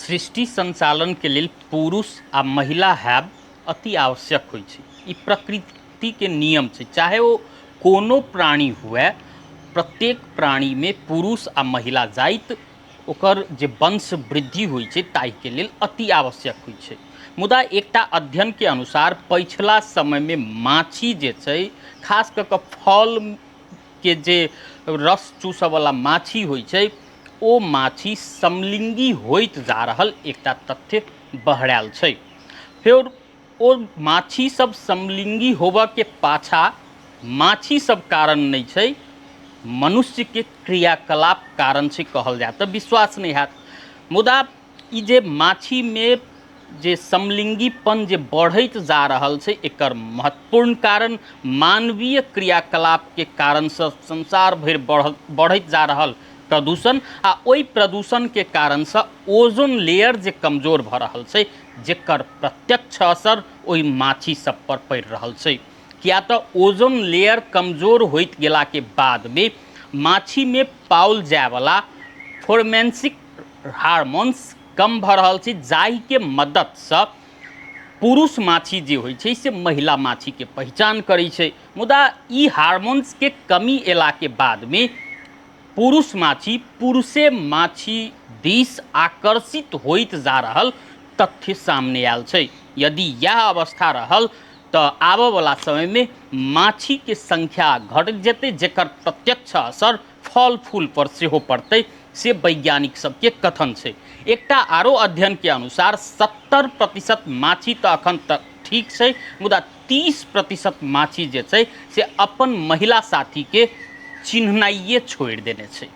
सृष्टि संचालन के लेल पुरुष आ महिला हैब अति आवश्यक होइ छै। ई प्रकृति के नियम छै, चाहे वो कोनो प्राणी हुए, प्रत्येक प्राणी में पुरुष आ महिला जाइत ओकर जे वंश वृद्धि होइ छै ताहि के लेल अति आवश्यक होइ छै। मुदा एकटा अध्ययन के अनुसार पिछला समय में माछी जे छै, खास कऽ फल के जे रस चूसऽवला माछी होइ छै, ओ माछी समलिंगी होइत जा रहल एकटा तथ्य बहरायल छै। फेर ओ माछी सब समलिंगी होबऽ के पाछा माछी सब कारण नहीं छै, मनुष्य के क्रियाकलाप कारण से कहल जाए तो विश्वास नहीं हैत। मुदा ई जे माछी में जे समलिंगीपन जे बढ़ैत जा रहल छै, एकर महत्वपूर्ण कारण मानवीय क्रियाकलाप के कारण से संसार भर बढ़ैत जा रहल प्रदूषण आ ओई प्रदूषण के कारण से ओजोन लेयर जे कमजोर भ रहल छै, जेकर प्रत्यक्ष असर ओई माछी सब पर पड़ रहल छै। किया तो ओजोन लेयर कमजोर होइत गेला के बाद में माछी में पाओल जाए वाला फोर्मेंसिक हार्मोन्स कम भ रहल छै, जाहि के मदद से पुरुष माछी जे होइ छै से महिला माछी के पहचान करै छै। मुदा ई हार्मोन्स के कमी एला के बाद में पुरुष माछी पुरुषे माछी दिस आकर्षित होइत जा रहल तथ्य सामने आयल छै। यदि यह अवस्था रहल तो आबऽ वाला समय में माछी के संख्या घट जेतै, जेकर प्रत्यक्ष असर फल फूल पर सेहो पड़तै से वैज्ञानिक सबके कथन छै। एकटा आरो अध्ययन के अनुसार 70% माछी तो अखन तक ठीक छै, मुदा 30% माछी जे छै से अपन महिला साथी के चिन्हनाइए छोड़ देने छै।